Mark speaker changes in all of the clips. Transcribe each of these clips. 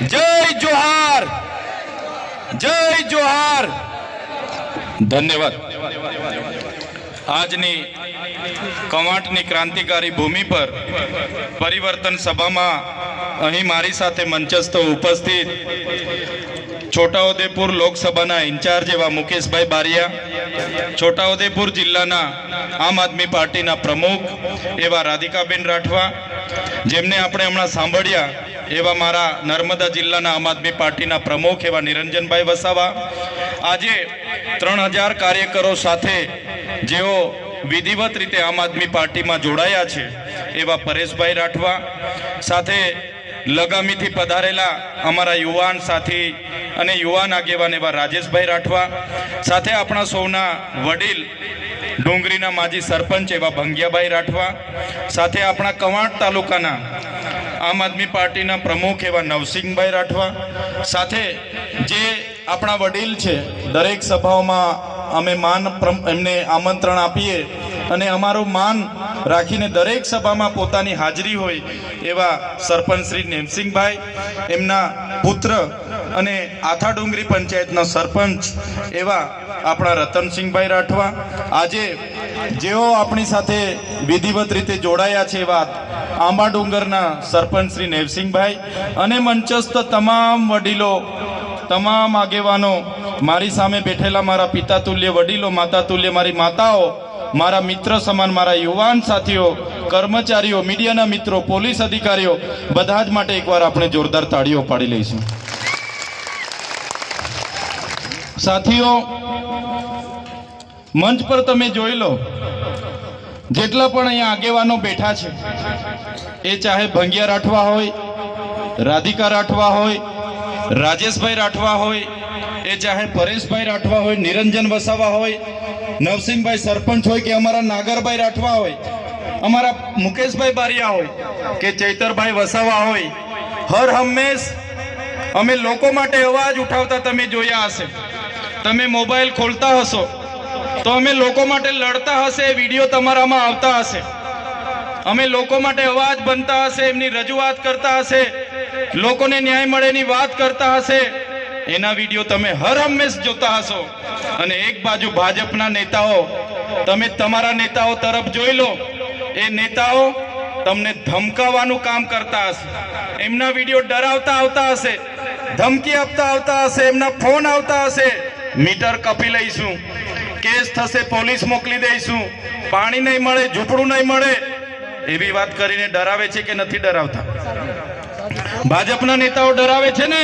Speaker 1: जय जोहार, जय जोहार। धन्यवाद। આજની કવાંટની ક્રાંતિકારી ભૂમિ પર પરિવર્તન સભામાં અહીં મારી સાથે મંચસ્થ ઉપસ્થિત છોટાઉદેપુર લોકસભાના ઇન્ચાર્જ એવા મુકેશભાઈ બારિયા, છોટાઉદેપુર જિલ્લાના આમ આદમી પાર્ટીના પ્રમુખ એવા રાધિકાબેન રાઠવા, જેમને આપણે હમણાં સાંભળ્યા એવા મારા નર્મદા જિલ્લાના આમ આદમી પાર્ટીના પ્રમુખ એવા નિરંજનભાઈ વસાવા, આજે 3000 કાર્યકરો સાથે જેઓ વિધિવત રીતે આમ આદમી પાર્ટીમાં જોડાયા છે એવા પરેશભાઈ રાઠવા, સાથે લગામીથી પધારેલા અમારા યુવાન સાથી અને યુવાન આગેવાન એવા રાજેશભાઈ રાઠવા, સાથે આપણા સૌના વડીલ ડુંગરીના માજી સરપંચ એવા ભંગિયાભાઈ રાઠવા, સાથે આપણા કવાંટ તાલુકાના આમ આદમી પાર્ટીના પ્રમુખ એવા નવસિંહભાઈ રાઠવા, સાથે જે આપણા વડીલ છે દરેક સભાઓમાં અમે એમને આમંત્રણ આપીએ અને અમારું માન રાખીને દરેક સભામાં પોતાની હાજરી હોય એવા સરપંચ શ્રી નેમસિંહભાઈ, એમના પુત્ર અને આથા ડુંગરી પંચાયતના સરપંચ એવા આપણા રતનસિંહભાઈ રાઠવા, આજે જેઓ આપણી સાથે વિધિવત રીતે જોડાયા છે એવા આંબા ડુંગરના સરપંચ શ્રી નેવસિંહભાઈ અને મંચસ્થ તમામ વડીલો, તમામ આગેવાનો, મારી સામે બેઠેલા મારા પિતા તુલ્ય વડીલો, માતા તુલ્ય મારી માતાઓ, મારા મિત્ર સમાન મારા યુવાન સાથીઓ, કર્મચારીઓ, મીડિયાના મિત્રો, પોલીસ અધિકારીઓ, બધા જ માટે એકવાર આપણે જોરદાર તાળીઓ પાડી લઈશું. સાથીઓ, મંચ પર તમે જોઈ લો, જેટલા પણ અહીંયા આગેવાનો બેઠા છે, એ ચાહે ભંગિયા રાઠવા હોય, રાધિકા રાઠવા હોય, રાજેશભાઈ રાઠવા હોય, એ ચાહે પરેશભાઈ રાઠવા હોય, નિરંજન વસાવા હોય, નવસિંહભાઈ સરપંચ હોય કે અમારા નાગરભાઈ રાઠવા હોય, અમારા મુકેશભાઈ બારિયા હોય કે ચૈતરભાઈ વસાવા હોય, હર હંમેશ અમે લોકો માટે અવાજ ઉઠાવતા તમે જોયા હશે. તમે મોબાઈલ ખોલતા હશો તો અમે લોકો માટે લડતા હશે, વિડીયો તમારામાં આવતા હશે, અમે લોકો માટે અવાજ બનતા હશે, એમની રજૂઆત કરતા હશે, લોકોને ન્યાય મળેની વાત કરતા હશે, એના વિડીયો તમે હર હંમેશ જોતા હશો. અને એક બાજુ ભાજપના નેતાઓ, તમે તમારા નેતાઓ તરફ જોઈ લો, એ નેતાઓ તમને ધમકાવવાનું કામ કરતા હશે, એમના વિડીયો ડરાવતા આવતા હશે, ધમકી આપતા આવતા હશે, એમના ફોન આવતા હશે, મીટર કપી લઈશું, કેસ થશે, પોલીસ મોકલી દઈશું, પાણી નહીં મળે, ઝૂંપડું નહીં મળે, એવી વાત કરીને ડરાવે છે કે નથી ડરાવતા? ભાજપના નેતાઓ ડરાવે છે ને.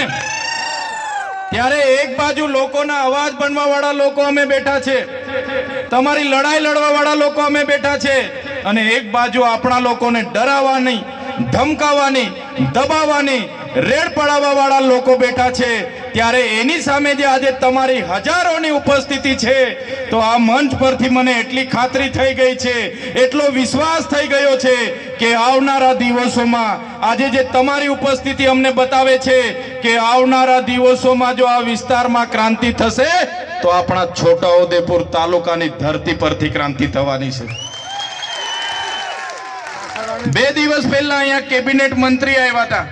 Speaker 1: ત્યારે એક બાજુ લોકોના અવાજ બનવા વાળા લોકો અમે બેઠા છે, તમારી લડાઈ લડવા વાળા લોકો અમે બેઠા છે, અને એક બાજુ આપણા લોકોને ડરાવવાની, ધમકાવવાની, દબાવવાની, રેડ પડાવવા વાળા લોકો બેઠા છે. ત્યારે એની સામે જે આજે તમારી હજારોની ઉપસ્થિતિ છે, તો આ મંચ પરથી મને એટલી ખાતરી થઈ ગઈ છે, એટલો વિશ્વાસ થઈ ગયો છે કે આવનારા દિવસોમાં આજે જે તમારી ઉપસ્થિતિ અમને બતાવે છે કે આવનારા દિવસોમાં જો આ વિસ્તારમાં ક્રાંતિ થશે તો આપણા છોટાઉદેપુર તાલુકાની ધરતી પરથી ક્રાંતિ થવાની છે. 2 દિવસ પહેલા અહીંયા કેબિનેટ મંત્રી આવ્યા હતા.